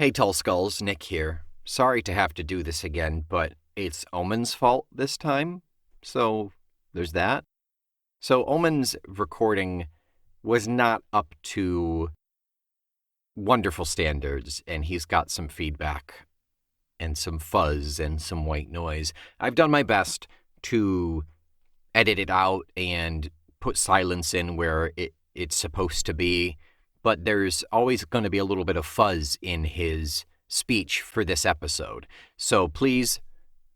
Hey, Tull Skulls, Nick here. Sorry to have to do this again, but it's Omen's fault this time, so there's that. So Omen's recording was not up to wonderful standards, and he's got some feedback and some fuzz and some white noise. I've done my best to edit it out and put silence in where it's supposed to be, but there's always going to be a little bit of fuzz in his speech for this episode. So please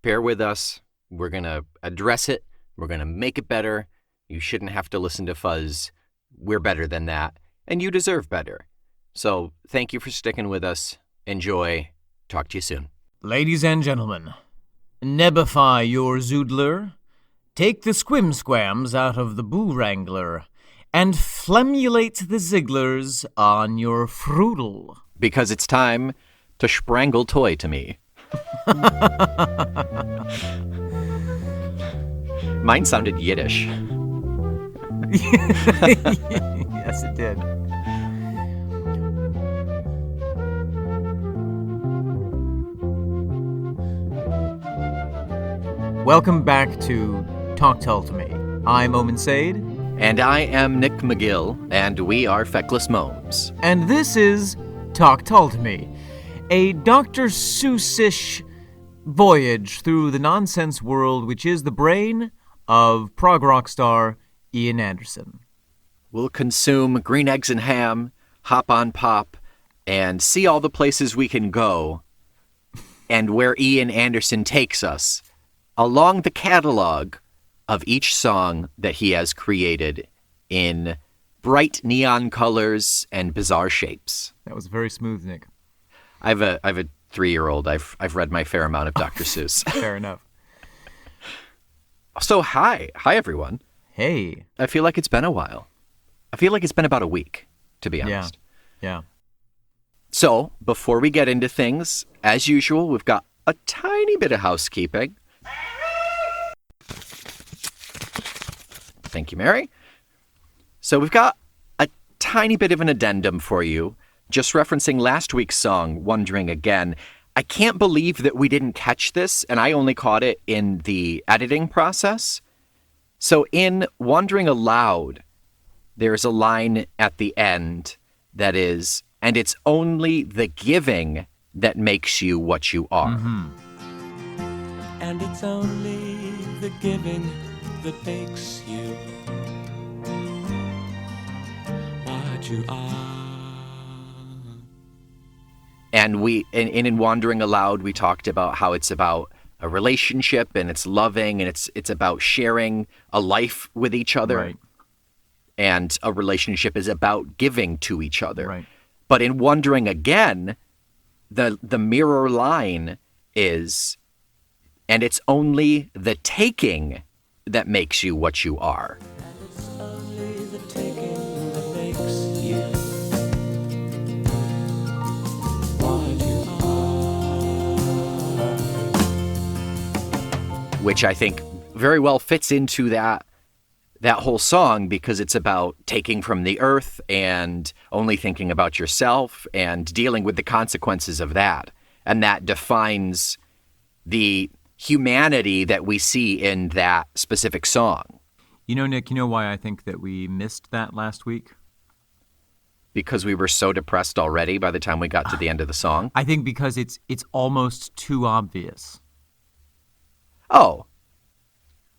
bear with us. We're going to address it. We're going to make it better. You shouldn't have to listen to fuzz. We're better than that, and you deserve better. So thank you for sticking with us. Enjoy. Talk to you soon. Ladies and gentlemen, nebify your zoodler, take the squim-squams out of the boo-wrangler, and flemulate the zigglers on your frudel. Because it's time to sprangle toy to me. Mine sounded Yiddish. Yes, it did. Welcome back to Talk Tull to Me. I'm Omen Sade. And I am Nick McGill, and we are Feckless Momes. And this is Talk Tull to Me, a Dr. Seuss-ish voyage through the nonsense world which is the brain of prog rock star Ian Anderson. We'll consume green eggs and ham, hop on pop, and see all the places we can go, and where Ian Anderson takes us along the catalog of each song that he has created in bright neon colors and bizarre shapes. That was very smooth, Nick. I have a 3-year-old. I've read my fair amount of Dr. Seuss. Fair enough. So hi everyone. Hey. I feel like it's been a while. I feel like it's been about a week, to be honest. Yeah. So before we get into things, as usual, we've got a tiny bit of housekeeping. Thank you, Mary. So we've got a tiny bit of an addendum for you, just referencing last week's song, Wond'ring again. I can't believe that we didn't catch this, and I only caught it in the editing process. So in Wond'ring Aloud, there's a line at the end that is, and it's only the giving that makes you what you are. Mm-hmm. And it's only the giving that makes you what you are. And in Wond'ring Aloud, we talked about how it's about a relationship and it's loving and it's about sharing a life with each other. Right. And a relationship is about giving to each other. Right. But in Wond'ring again, the mirror line is, and it's only the taking that makes you what you are. And it's only the taking that makes you what you are. Which I think very well fits into that whole song, because it's about taking from the earth and only thinking about yourself and dealing with the consequences of that. And that defines the humanity that we see in that specific song. You know, Nick, you know why I think that we missed that last week? Because we were so depressed already by the time we got to the end of the song. I think because it's almost too obvious. Oh.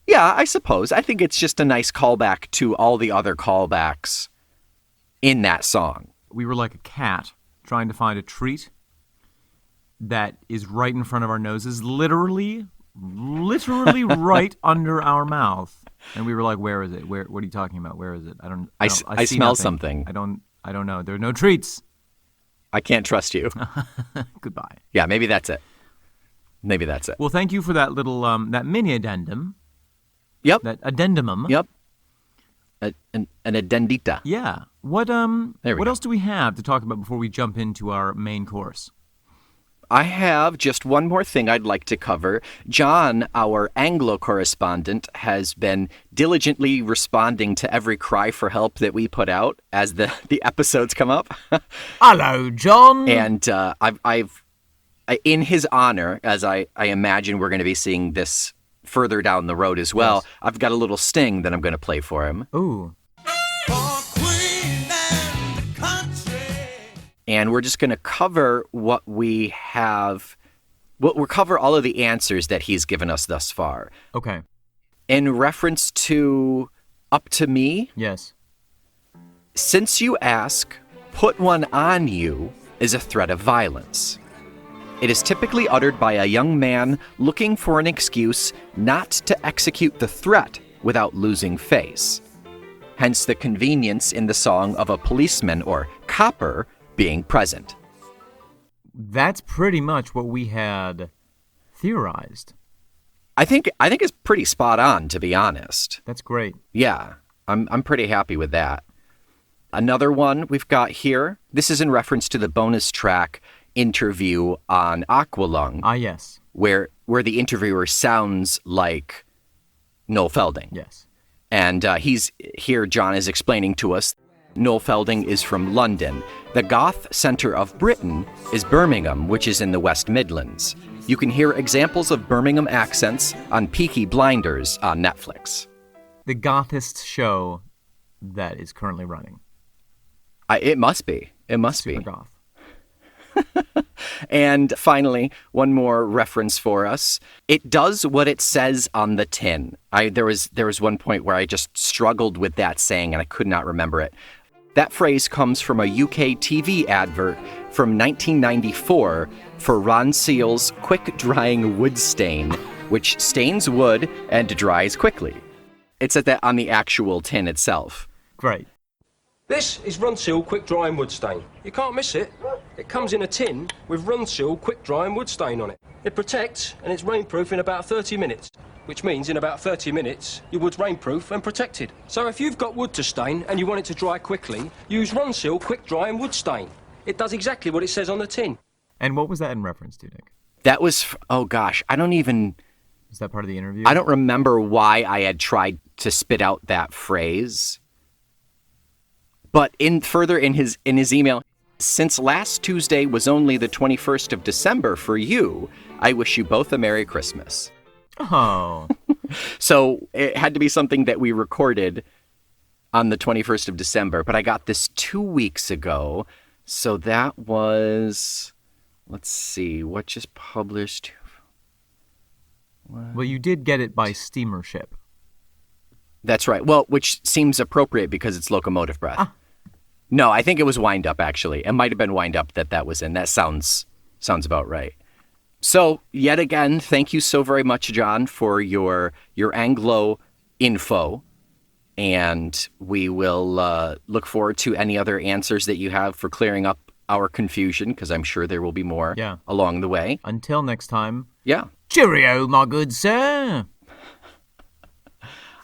Yeah, I suppose. I think it's just a nice callback to all the other callbacks in that song. We were like a cat trying to find a treat that is right in front of our noses, literally right under our mouth. And we were like, where is it? What are you talking about? Where is it? I see smell nothing. something. I don't know. There are no treats. I can't trust you. Goodbye. Yeah, maybe that's it. Well, thank you for that little, that mini addendum. Yep. That addendum. Yep. An addendita. Yeah. What else do we have to talk about before we jump into our main course? I have just one more thing I'd like to cover. John, our Anglo correspondent, has been diligently responding to every cry for help that we put out as the episodes come up. Hello, John. And I've in his honor, as I imagine we're going to be seeing this further down the road as well, yes. I've got a little sting that I'm going to play for him. Ooh. And we're just going to cover what we have. We'll cover all of the answers that he's given us thus far. Okay. In reference to Up to Me. Yes. Since you ask, put one on you is a threat of violence. It is typically uttered by a young man looking for an excuse not to execute the threat without losing face. Hence the convenience in the song of a policeman or copper being present. That's pretty much what we had theorized. I think it's pretty spot on, to be honest. That's great. Yeah, I'm pretty happy with that. Another one we've got here. This is in reference to the bonus track interview on Aqualung. Ah, yes. Where the interviewer sounds like Noel Felding. Yes. And John is explaining to us, Noel Felding is from London. The goth centre of Britain is Birmingham, which is in the West Midlands. You can hear examples of Birmingham accents on Peaky Blinders on Netflix. The gothest show that is currently running. It must be. It must Super be. Goth. And finally, one more reference for us. It does what it says on the tin. There was one point where I just struggled with that saying and I could not remember it. That phrase comes from a UK TV advert from 1994 for Ron Seal's quick-drying wood stain, which stains wood and dries quickly. It said that on the actual tin itself. Great. This is Runseal Quick Drying Wood Stain. You can't miss it. It comes in a tin with Runseal Quick Drying Wood Stain on it. It protects and it's rainproof in about 30 minutes, which means in about 30 minutes your wood's rainproof and protected. So if you've got wood to stain and you want it to dry quickly, use Runseal Quick Drying Wood Stain. It does exactly what it says on the tin. And what was that in reference to, Nick? That was, oh gosh, Is that part of the interview? I don't remember why I had tried to spit out that phrase. But further in his email, since last Tuesday was only the 21st of December for you, I wish you both a Merry Christmas. Oh. So it had to be something that we recorded on the 21st of December, but I got this 2 weeks ago. So that was, let's see, what just published? Well, you did get it by steamer ship. That's right. Well, which seems appropriate because it's locomotive breath. Ah. No, I think it was Wind Up, actually. It might have been Wind Up that was in. That sounds about right. So, yet again, thank you so very much, John, for your Anglo info. And we will look forward to any other answers that you have for clearing up our confusion, because I'm sure there will be more along the way. Until next time. Yeah. Cheerio, my good sir.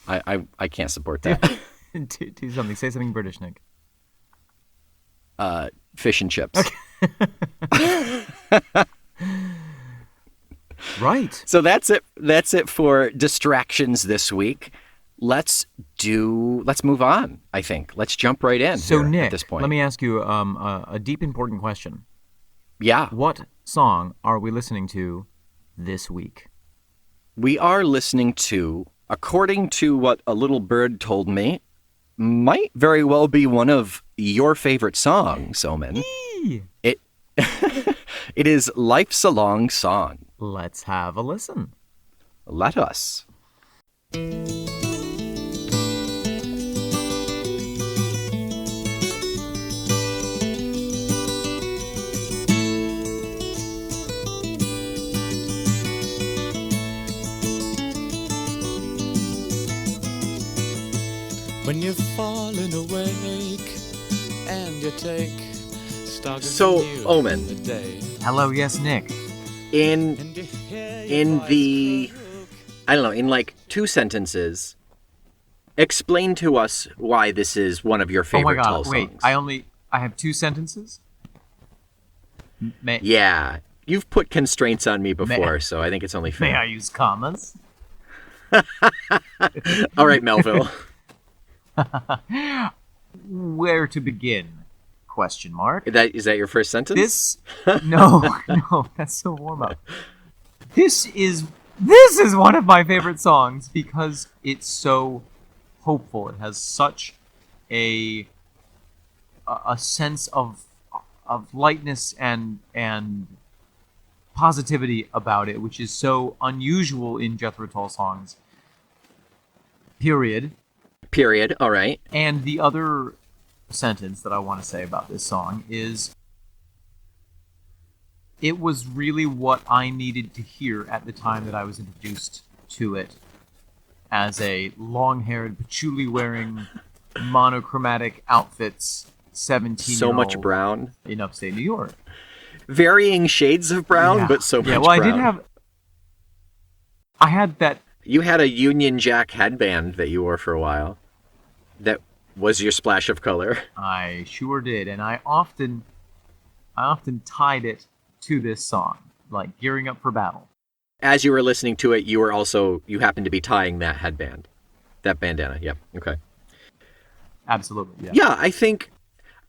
I can't support that. Do something. Say something British, Nick. Fish and chips. Okay. Right. So that's it for distractions this week. Let's move on, I think. Let's jump right in. So, here Nick, at this point. let me ask you a deep, important question. Yeah. What song are we listening to this week? We are listening to, according to what a little bird told me, might very well be one of your favorite songs, Omen. It is Life's a Long Song. Let's have a listen. Let us. When you've fallen awake and you take stock of So, the news Omen. of the day. Hello, yes, Nick. In the, I don't know, in like 2 sentences, explain to us why this is one of your favorite Tull songs. Wait, I have 2 sentences? Yeah, you've put constraints on me before, so I think it's only fair. May I use commas? All right, Melville. Where to begin? Question mark. Is that your first sentence? No, that's so warm up. This is one of my favorite songs because it's so hopeful. It has such a sense of lightness and positivity about it, which is so unusual in Jethro Tull songs. Period. All right. And the other sentence that I want to say about this song is it was really what I needed to hear at the time that I was introduced to it as a long-haired, patchouli-wearing, monochromatic outfits 17-year-old. So much brown. In upstate New York. Varying shades of brown, but so much brown. Yeah, well, I had that. You had a Union Jack headband that you wore for a while. That was your splash of color. I sure did, and I often tied it to this song, like gearing up for battle. As you were listening to it, you happened to be tying that headband, that bandana. Yep. Okay. Absolutely. Yeah. Yeah,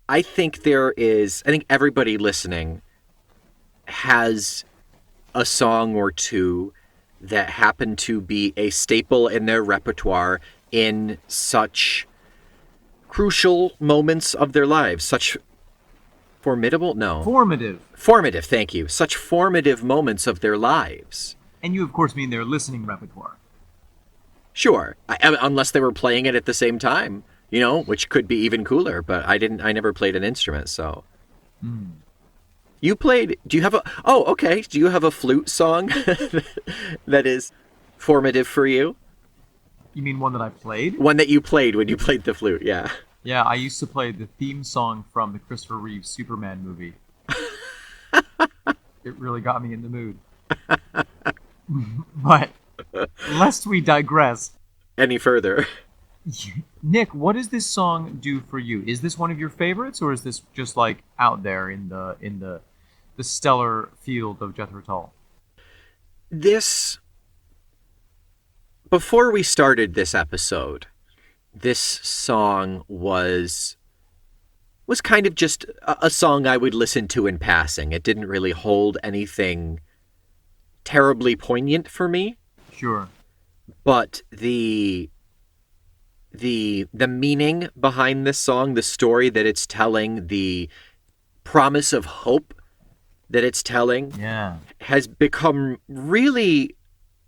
I think everybody listening has a song or two that happen to be a staple in their repertoire in such crucial moments of their lives, such formative, thank you. Such formative moments of their lives. And you, of course, mean their listening repertoire. Sure, unless they were playing it at the same time, which could be even cooler, but I never played an instrument, so. You played, do you have a flute song that is formative for you? You mean one that I played? One that you played when you played the flute, yeah. Yeah, I used to play the theme song from the Christopher Reeve Superman movie. It really got me in the mood. But, lest we digress any further. Nick, what does this song do for you? Is this one of your favorites, or is this just like out there in the stellar field of Jethro Tull? Before we started this episode, this song was kind of just a song I would listen to in passing. It didn't really hold anything terribly poignant for me. Sure. But the meaning behind this song, the story that it's telling, the promise of hope that it's telling, has become really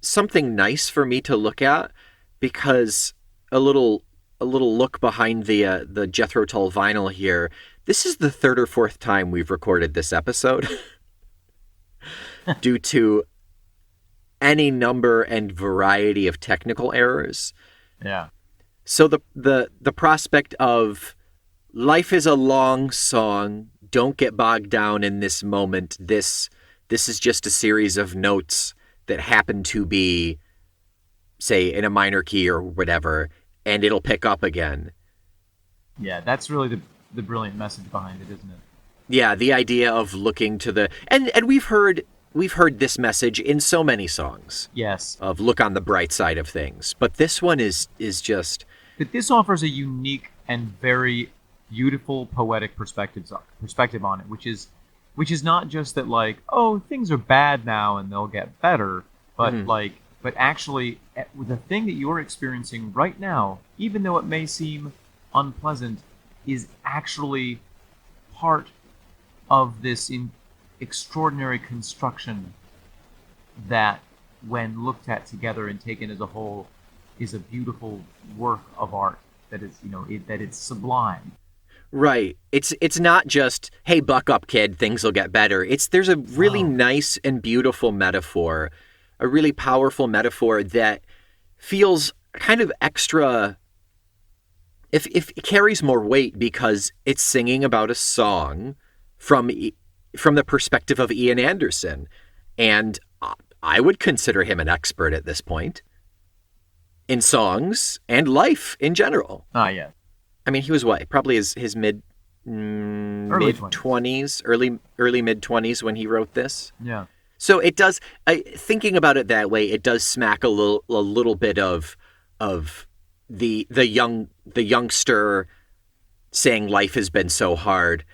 something nice for me to look at, because a little look behind the Jethro Tull vinyl here. This is the third or fourth time we've recorded this episode due to any number and variety of technical errors. Yeah. So the prospect of life is a long song, don't get bogged down in this moment. This is just a series of notes that happen to be, say, in a minor key or whatever, and it'll pick up again. Yeah, that's really the brilliant message behind it, isn't it? Yeah, the idea of looking to the and we've heard this message in so many songs. Yes. Of look on the bright side of things. But this one is just... But this offers a unique and very beautiful poetic perspective on it, which is not just that, like, oh, things are bad now and they'll get better, but but actually the thing that you're experiencing right now, even though it may seem unpleasant, is actually part of this extraordinary construction that, when looked at together and taken as a whole, is a beautiful work of art that is, that it's sublime. Right. It's not just, hey, buck up, kid, things will get better. There's a really nice and beautiful metaphor, a really powerful metaphor that feels kind of extra, if it carries more weight because it's singing about a song from the perspective of Ian Anderson. And I would consider him an expert at this point in songs and life in general. Yeah. I mean, he was what? Probably his Early mid-20s, early mid-20s when he wrote this. Yeah. So it does. Thinking about it that way, it does smack a little bit of the youngster saying life has been so hard,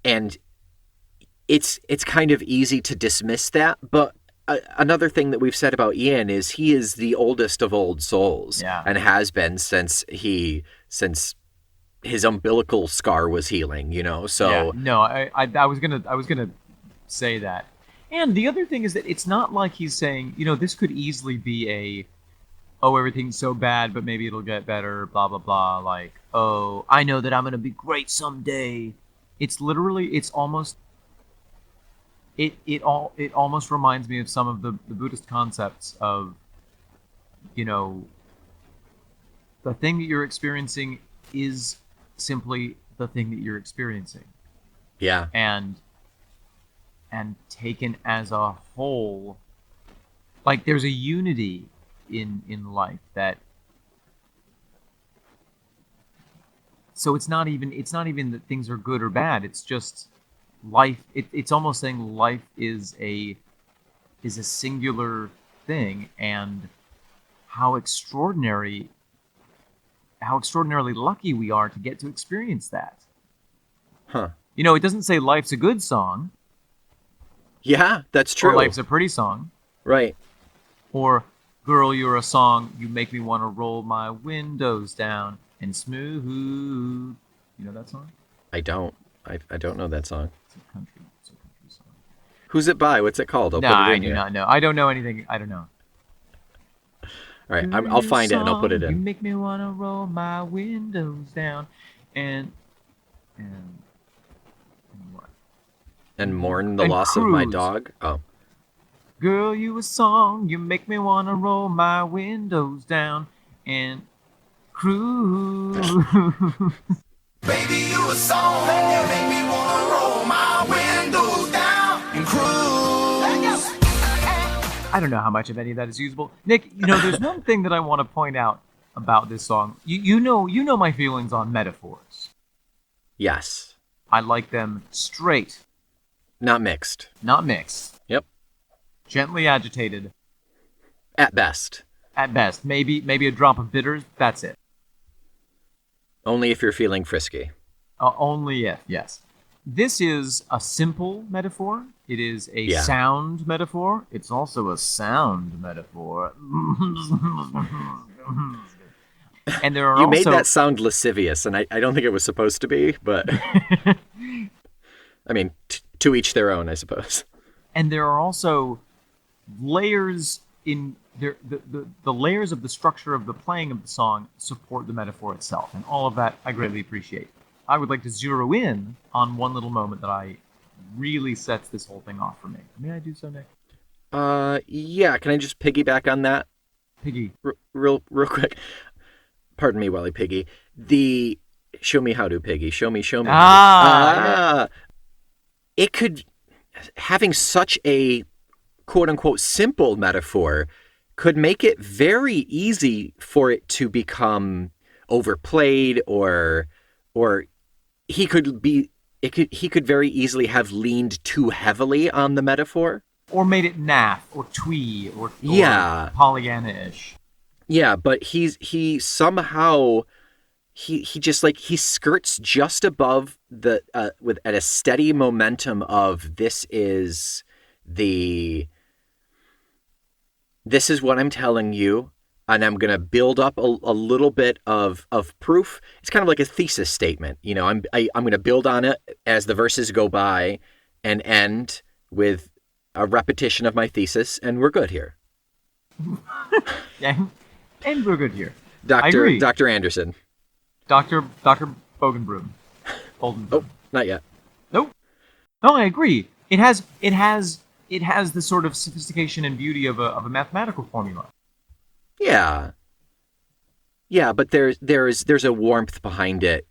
and it's kind of easy to dismiss that. But another thing that we've said about Ian is he is the oldest of old souls, and has been since his umbilical scar was healing. So yeah, no, I was gonna say that. And the other thing is that it's not like he's saying, this could easily be everything's so bad, but maybe it'll get better, blah, blah, blah. Like, I know that I'm going to be great someday. It's literally, it almost reminds me of some of the Buddhist concepts of, the thing that you're experiencing is simply the thing that you're experiencing. Yeah. And taken as a whole, like there's a unity in life that, so it's not even that things are good or bad. It's just life. It's almost saying life is a singular thing, and how extraordinarily lucky we are to get to experience that. Huh. It doesn't say life's a good song. Yeah, that's true. Or life's a pretty song. Right. Or, girl, you're a song, you make me want to roll my windows down and smooth. You know that song? I don't. I don't know that song. It's a country song. Who's it by? What's it called? I do not know. I don't know anything. I don't know. All right, I'll find it and I'll put it in. You make me want to roll my windows down and what? And mourn the And loss of my cruise. dog. Oh. Girl, you a song, you make me want to roll my windows down and cruise. Baby, you a song, you make me wanna roll my windows down and cruise. I don't know how much of any of that is usable. Nick, there's one thing that I want to point out about this song. You know my feelings on metaphors. Yes. I like them straight. Not mixed. Not mixed. Yep. Gently agitated. At best. At best. Maybe a drop of bitters. That's it. Only if you're feeling frisky. Only if, yes. This is a simple metaphor. It is a sound metaphor. It's also a sound metaphor. And there are You made that sound lascivious, and I don't think it was supposed to be, but... I mean, to each their own, I suppose. And there are also layers in... The layers of the structure of the playing of the song support the metaphor itself, and all of that I greatly appreciate. I would like to zero in on one little moment that really sets this whole thing off for me. May I do so, Nick? Yeah. Can I just piggyback on that? Piggy. Real quick. Pardon me, Wally Piggy. Show me how to, Piggy. Show me. Yeah. It could, having such a quote-unquote simple metaphor could make it very easy for it to become overplayed, or he could very easily have leaned too heavily on the metaphor. Or made it naff, or twee, or Pollyanna-ish. Yeah, but he somehow... He just he skirts just above the at a steady momentum of this is what I'm telling you, and I'm gonna build up a little bit of proof. It's kind of like a thesis statement, I'm gonna build on it as the verses go by, and end with a repetition of my thesis, and we're good here. and we're good here. Dr. Anderson. Dr. Bogenbroom. Oh, not yet. Nope. No, I agree. It has the sort of sophistication and beauty of a mathematical formula. Yeah. Yeah, but there's a warmth behind it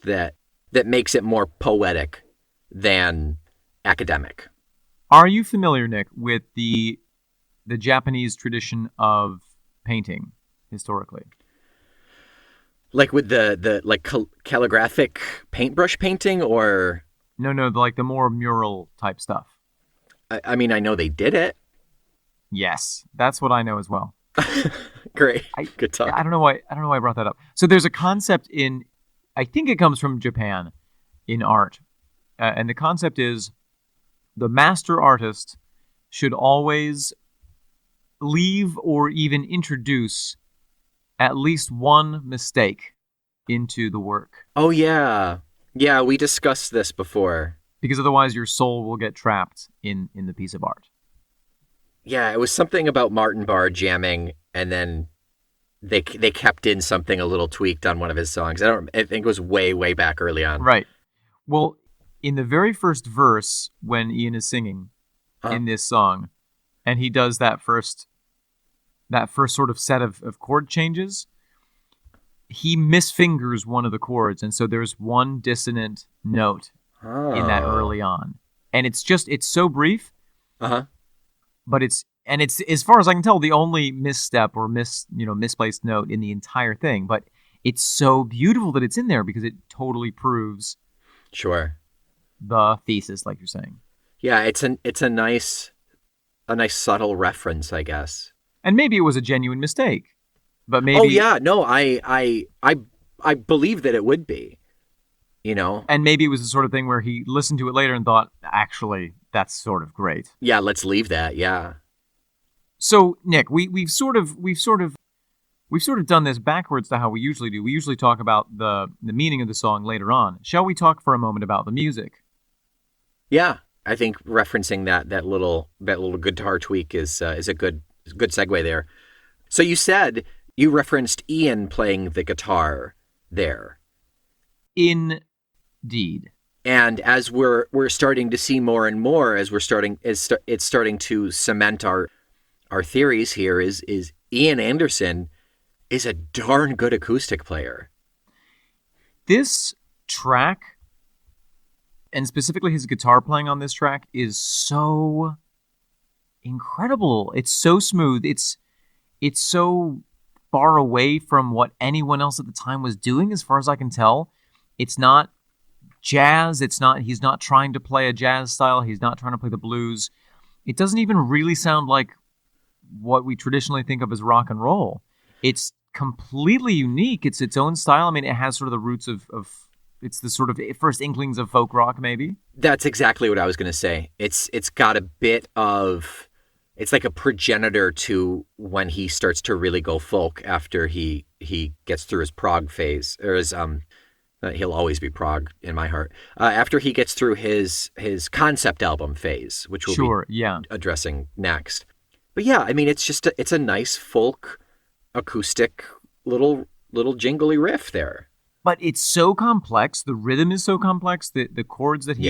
that makes it more poetic than academic. Are you familiar, Nick, with the Japanese tradition of painting historically? Like with the calligraphic paintbrush painting, or No, like the more mural type stuff. I mean, I know they did it. Yes, that's what I know as well. Great, good talk. I don't know why I brought that up. So there's a concept in, I think it comes from Japan, in art, and the concept is the master artist should always leave or even introduce at least one mistake into the work. Oh yeah, we discussed this before. Because otherwise your soul will get trapped in the piece of art. Yeah, it was something about Martin Barr jamming, and then they kept in something a little tweaked on one of his songs. I think it was way back early on. Right. Well, in the very first verse, when Ian is singing in this song, and he does that first sort of set of chord changes, he misfingers one of the chords, and so there's one dissonant note in that early on, and it's so brief. But it's as far as I can tell, the only misstep or misplaced note in the entire thing. But it's so beautiful that it's in there because it totally proves the thesis, like you're saying. Yeah, it's a nice subtle reference, I guess. And maybe it was a genuine mistake, but maybe. Oh yeah, no, I believe that it would be. You know? And maybe it was the sort of thing where he listened to it later and thought, actually, that's sort of great. Yeah, let's leave that. Yeah. So, Nick, we've sort of done this backwards to how we usually do. We usually talk about the meaning of the song later on. Shall we talk for a moment about the music? Yeah, I think referencing that little guitar tweak is a good segue there. So you said you referenced Ian playing the guitar there. Indeed. And as we're starting to see more and more, as it's starting to cement our theories here, is Ian Anderson is a darn good acoustic player. This track, and specifically his guitar playing on this track, is so incredible. It's so smooth. It's so far away from what anyone else at the time was doing, as far as I can tell. It's not jazz. He's not trying to play a jazz style. He's not trying to play the blues. It doesn't even really sound like what we traditionally think of as rock and roll. It's completely unique. It's its own style. I mean, it has sort of the roots of it's the sort of first inklings of folk rock, maybe. That's exactly what I was going to say. It's got a bit of, it's like a progenitor to when he starts to really go folk after he gets through his prog phase, or his he'll always be prog in my heart. After he gets through his concept album phase, which we'll be addressing next. But yeah, I mean, it's a nice folk acoustic little jingly riff there. But it's so complex. The rhythm is so complex. The chords that he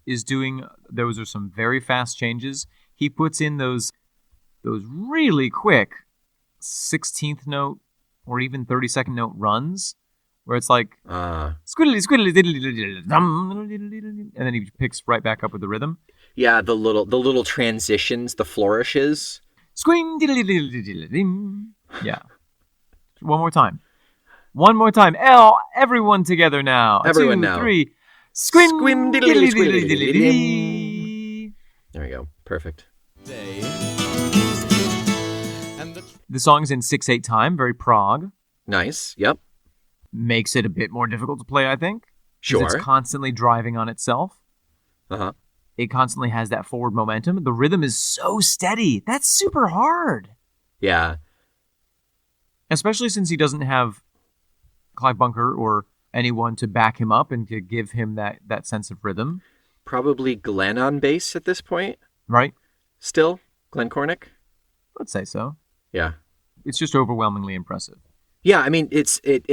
is doing, those are some very fast changes. He puts in those really quick 16th note or even 32nd note runs, where it's like squiddly squiddly diddly diddly, and then he picks right back up with the rhythm. Yeah, the little transitions, the flourishes. Squing diddly diddly diddly. Yeah. One more time. Everyone together now. Everyone 2, now. 3. Squim diddly diddly diddly. There we go. Perfect. The song's in 6/8 time, very prog. Nice. Yep. Makes it a bit more difficult to play, I think. Sure. It's constantly driving on itself. Uh-huh. It constantly has that forward momentum. The rhythm is so steady. That's super hard. Yeah. Especially since he doesn't have Clive Bunker or anyone to back him up and to give him that sense of rhythm. Probably Glenn on bass at this point. Right. Still? Glenn Cornick? Let's say so. Yeah. It's just overwhelmingly impressive. Yeah, I mean, it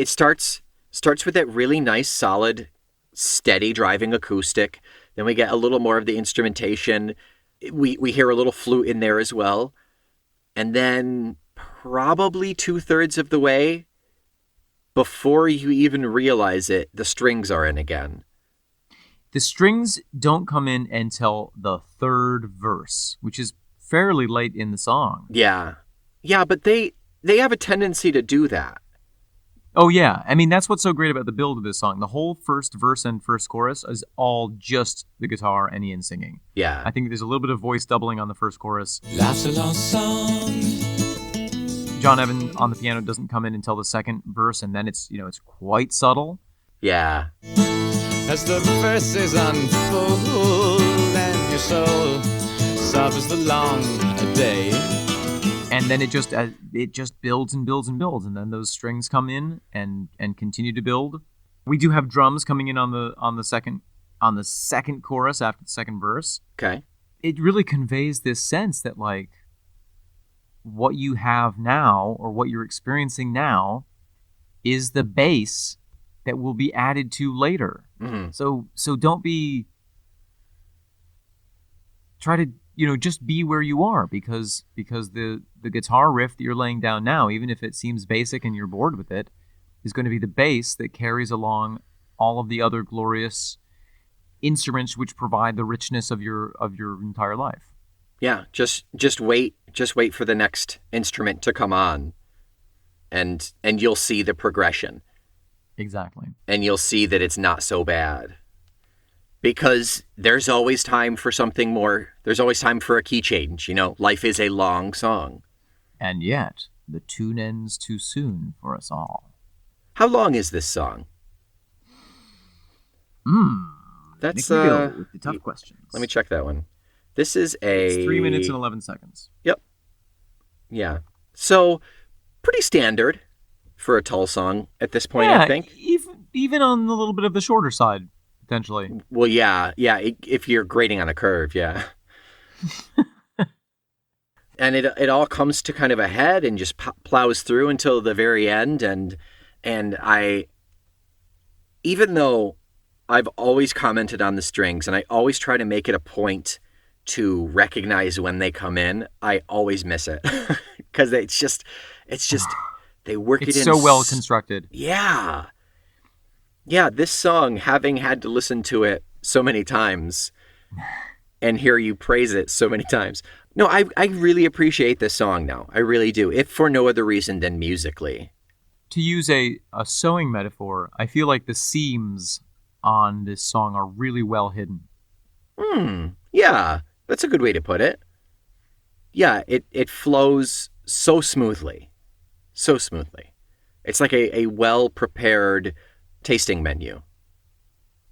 starts with that really nice, solid, steady driving acoustic. Then we get a little more of the instrumentation. We hear a little flute in there as well. And then probably 2/3 of the way, before you even realize it, the strings are in again. The strings don't come in until the third verse, which is fairly late in the song. Yeah. Yeah, but they have a tendency to do that. Oh, yeah. I mean, that's what's so great about the build of this song. The whole first verse and first chorus is all just the guitar and Ian singing. Yeah. I think there's a little bit of voice doubling on the first chorus. Life's a long song. John Evan on the piano doesn't come in until the second verse, and then it's quite subtle. Yeah. As the verses unfold and your soul suffers the long day. And then it just builds and builds and builds, and then those strings come in and continue to build. We do have drums coming in on the second chorus after the second verse. Okay. It really conveys this sense that like what you have now or what you're experiencing now is the base that will be added to later. Mm-hmm. So don't be try to just be where you are because the guitar riff that you're laying down now, even if it seems basic and you're bored with it, is going to be the base that carries along all of the other glorious instruments which provide the richness of your entire life. Yeah, just wait for the next instrument to come on, and you'll see the progression. Exactly. And you'll see that it's not so bad. Because there's always time for something more. There's always time for a key change. Life is a long song. And yet, the tune ends too soon for us all. How long is this song? That's with the tough questions. Let me check that one. This is It's 3 minutes and 11 seconds. Yep. Yeah. So, pretty standard for a Tull song at this point, I think. Even on a little bit of the shorter side. Potentially. Well, yeah. If you're grading on a curve, yeah. And it all comes to kind of a head and just plows through until the very end. And even though I've always commented on the strings and I always try to make it a point to recognize when they come in, I always miss it because it's just they work it in. It's so well constructed. Yeah. Yeah, this song, having had to listen to it so many times and hear you praise it so many times. No, I really appreciate this song now. I really do, if for no other reason than musically. To use a sewing metaphor, I feel like the seams on this song are really well hidden. Yeah, that's a good way to put it. Yeah, it flows so smoothly. So smoothly. It's like a well-prepared tasting menu.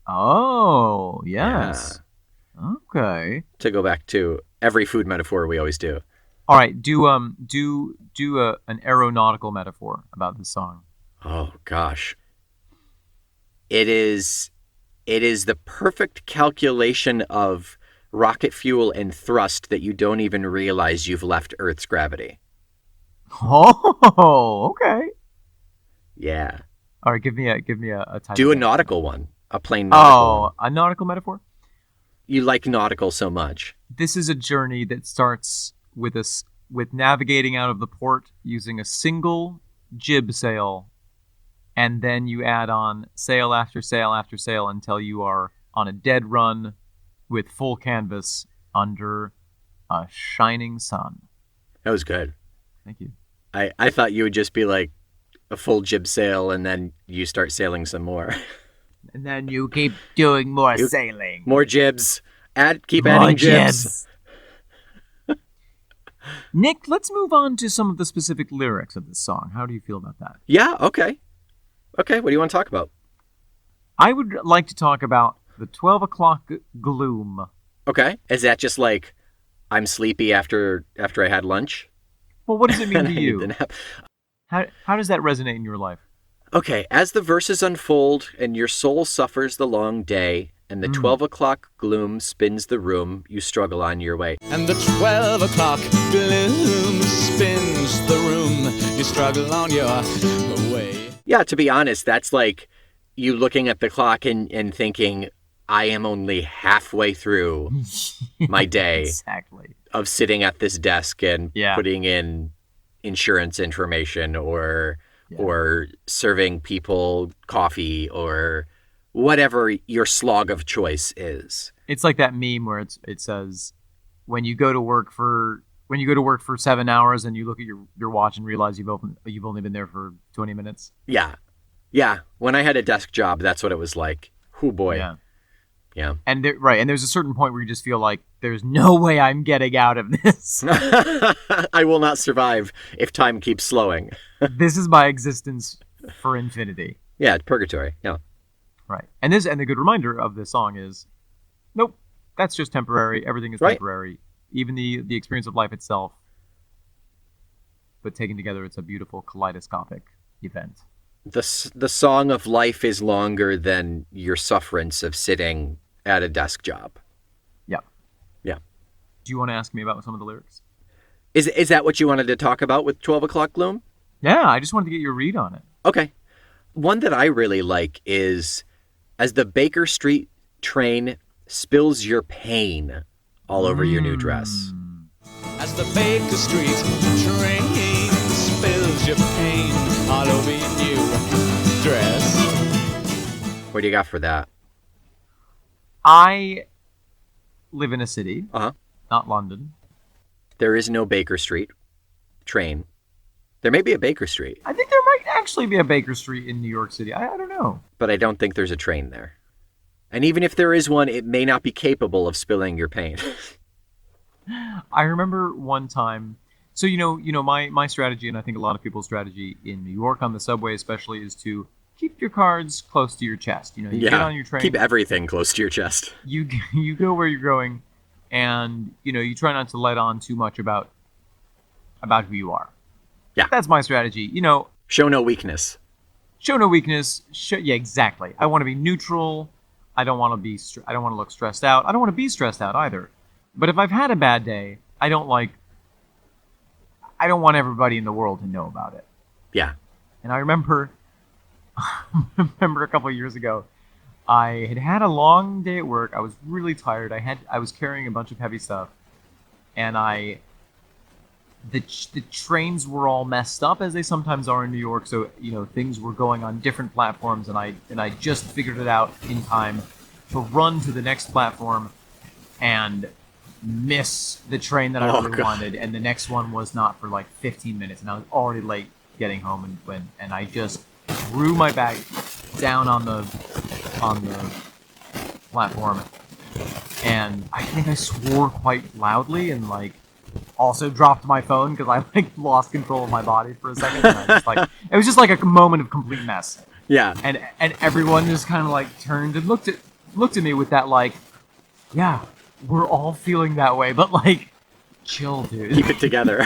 Oh, yes. Yeah. Okay. To go back to every food metaphor we always do. All right, do an aeronautical metaphor about this song. Oh gosh. It is the perfect calculation of rocket fuel and thrust that you don't even realize you've left Earth's gravity. Oh, okay. Yeah. All right, give me a type. Do a nautical one. A plain nautical one. A nautical metaphor? You like nautical so much. This is a journey that starts with navigating out of the port using a single jib sail, and then you add on sail after sail after sail until you are on a dead run with full canvas under a shining sun. That was good. Thank you. I thought you would just be like a full jib sail and then you start sailing some more. And then you keep doing more sailing. More jibs. Keep adding jibs. Nick, let's move on to some of the specific lyrics of this song. How do you feel about that? Yeah, okay. Okay, what do you want to talk about? I would like to talk about the 12 o'clock gloom. Okay. Is that just like, I'm sleepy after I had lunch? Well, what does it mean to I need you? to nap. How does that resonate in your life? Okay, as the verses unfold and your soul suffers the long day, and the 12 o'clock gloom spins the room, you struggle on your way. And the 12 o'clock gloom spins the room, you struggle on your way. Yeah, to be honest, that's like you looking at the clock and thinking, I am only halfway through my day exactly. of sitting at this desk and putting in insurance information or serving people coffee or whatever your slog of choice is. It's like that meme where it says when you go to work for 7 hours and you look at your watch and realize you've only been there for 20 minutes. Yeah. Yeah, when I had a desk job, that's what it was like. Oh boy. Yeah. Yeah. And and there's a certain point where you just feel like there's no way I'm getting out of this. I will not survive if time keeps slowing. This is my existence for infinity. Yeah, it's purgatory. Yeah. Right. And the good reminder of this song is, nope, that's just temporary. Everything is Right. temporary. Even the experience of life itself. But taken together, it's a beautiful kaleidoscopic event. The song of life is longer than your sufferance of sitting at a desk job. Yeah. Yeah. Do you want to ask me about some of the lyrics? Is that what you wanted to talk about with 12 O'Clock Gloom? Yeah, I just wanted to get your read on it. Okay. One that I really like is, as the Baker Street train spills your pain all over your new dress. As the Baker Street train spills your pain all over your new dress. What do you got for that? I live in a city, Uh-huh. not London. There is no Baker Street train. There may be a Baker Street, I think there might actually be a Baker Street in New York City. I don't know. but I don't think there's a train there. And even if there is one, it may not be capable of spilling your pain. I remember one time. So my strategy, and I think a lot of people's strategy in New York on the subway, especially, is to keep your cards close to your chest. You get on your train. Keep everything close to your chest. You go where you're going, and you try not to let on too much about who you are. Yeah. That's my strategy. Show no weakness. Show no weakness. Yeah, exactly. I want to be neutral. I don't want to I don't want to look stressed out. I don't want to be stressed out either. But if I've had a bad day, I don't want everybody in the world to know about it. Yeah. And I remember a couple of years ago, I had a long day at work. I was really tired. I was carrying a bunch of heavy stuff, and the trains were all messed up, as they sometimes are in New York. So things were going on different platforms, and I just figured it out in time to run to the next platform and miss the train that I really wanted, and the next one was not for like 15 minutes, and I was already late getting home, and I just threw my bag down on the platform, and I think I swore quite loudly, and also dropped my phone because I lost control of my body for a second, and I just it was just like a moment of complete mess. Yeah. And everyone just kind of turned and looked at me with that yeah, we're all feeling that way, but chill, dude. Keep it together.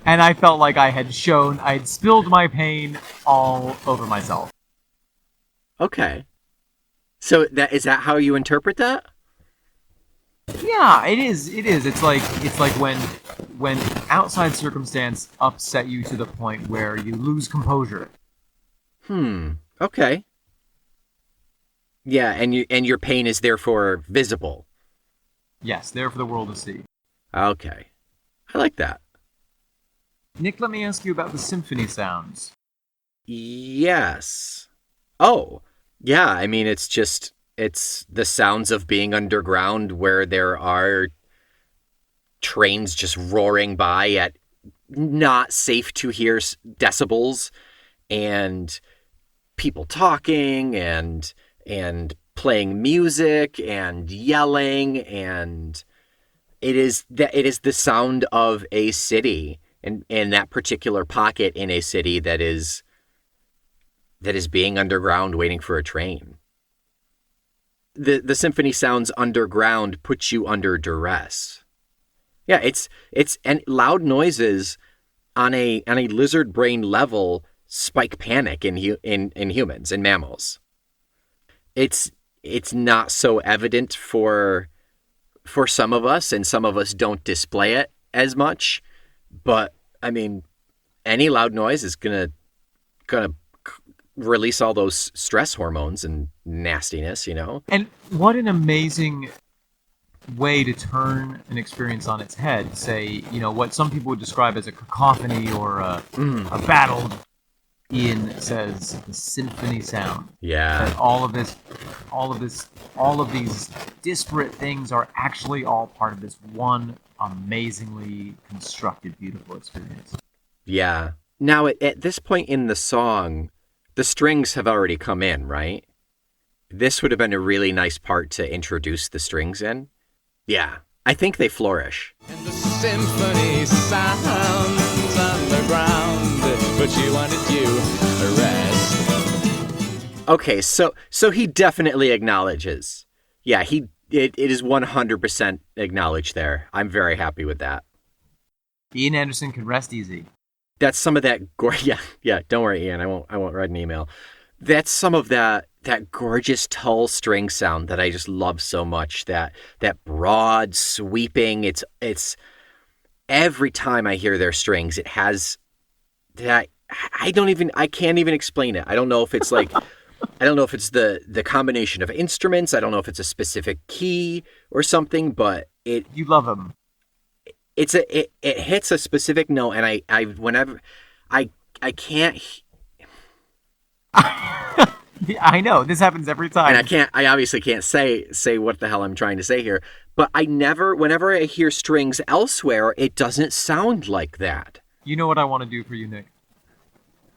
And I felt like I had spilled my pain all over myself. Okay. So is that how you interpret that? Yeah, it is. It is. It's like when outside circumstance upset you to the point where you lose composure. Okay. Yeah, and your pain is therefore visible. Yes, there for the world to see. Okay. I like that. Nick, let me ask you about the symphony sounds. Yes. Oh, yeah, I mean, it's the sounds of being underground where there are trains just roaring by at not safe to hear decibels, and people talking and playing music and yelling, and it is the sound of a city, and that particular pocket in a city that is being underground waiting for a train. The symphony sounds underground puts you under duress. Yeah, it's and loud noises on a lizard brain level spike panic in humans and mammals. It's not so evident for some of us, and some of us don't display it as much, but I mean, any loud noise is gonna release all those stress hormones and nastiness, And what an amazing way to turn an experience on its head. Say, what some people would describe as a cacophony or a battled Ian says the symphony sound. Yeah. That all of these disparate things are actually all part of this one amazingly constructed, beautiful experience. Yeah. Now, at this point in the song, the strings have already come in, right? This would have been a really nice part to introduce the strings in. Yeah, I think they flourish. And the symphony sounds underground, but you wanted to rest. Okay, so he definitely acknowledges. Yeah, it is 100% acknowledged there. I'm very happy with that. Ian Anderson can rest easy. That's some of that yeah, don't worry, Ian, I won't write an email. That's some of that gorgeous Tull string sound that I just love so much. That broad sweeping. It's every time I hear their strings, it has that. I can't even explain it. I don't know if it's like I don't know if it's the combination of instruments. I don't know if it's a specific key or something, but you love them. It hits a specific note, and I can't. I know this happens every time, and I obviously can't say what the hell I'm trying to say here. But whenever I hear strings elsewhere, it doesn't sound like that. You know what I want to do for you, Nick?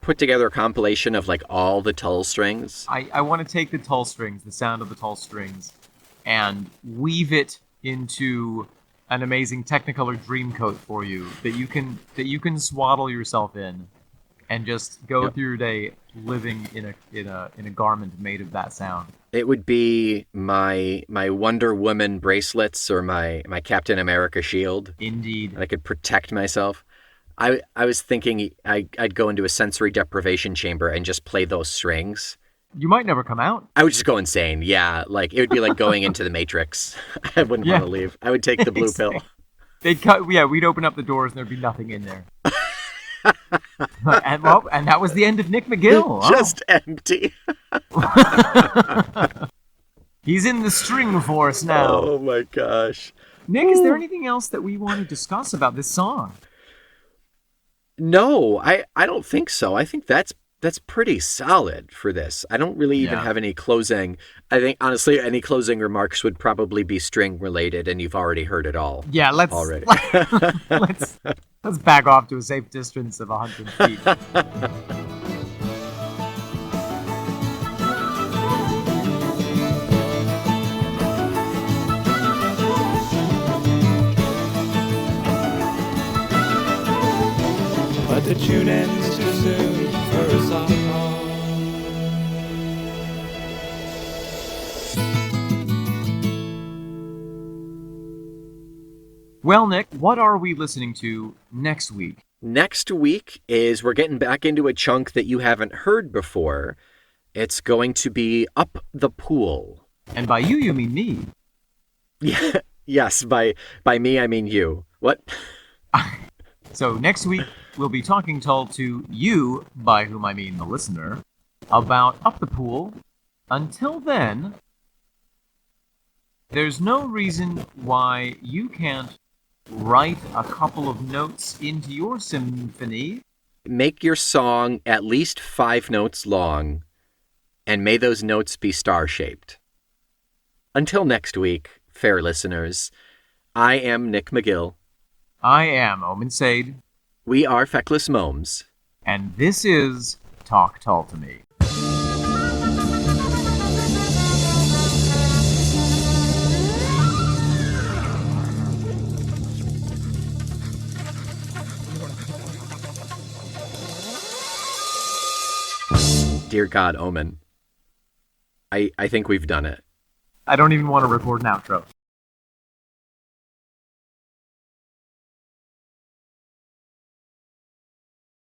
Put together a compilation of like all the Tull strings. I want to take the Tull strings, the sound of the Tull strings, and weave it into an amazing Technicolor Dreamcoat for you that you can swaddle yourself in, and just go through your day living in a garment made of that sound. It would be my Wonder Woman bracelets or my Captain America shield. Indeed. I could protect myself. I was thinking I'd go into a sensory deprivation chamber and just play those strings. You might never come out. I would just go insane. Yeah, like it would be like going into the Matrix. I wouldn't want to leave. I would take the blue pill. We'd open up the doors and there'd be nothing in there. and that was the end of Nick McGill. Just empty. He's in the string force now. Oh my gosh. Nick, is there anything else that we want to discuss about this song? No, I don't think so. I think that's pretty solid for this. I don't really even have any closing. I think honestly, any closing remarks would probably be string related, and you've already heard it all. Yeah, let's back off to a safe distance of 100 feet. But the tune ends too soon for a song. Well, Nick, what are we listening to next week? Next week we're getting back into a chunk that you haven't heard before. It's going to be Up the Pool. And by you mean me. Yeah, yes, by me I mean you. What? So next week, we'll be talking Tull to you, by whom I mean the listener, about Up the Pool. Until then, there's no reason why you can't write a couple of notes into your symphony. Make your song at least 5 notes long, and may those notes be star-shaped. Until next week, fair listeners, I am Nick McGill. I am Omen Sade. We are Feckless Momes. And this is Talk Tull to Me. Dear God, Omen. I think we've done it. I don't even want to record an outro.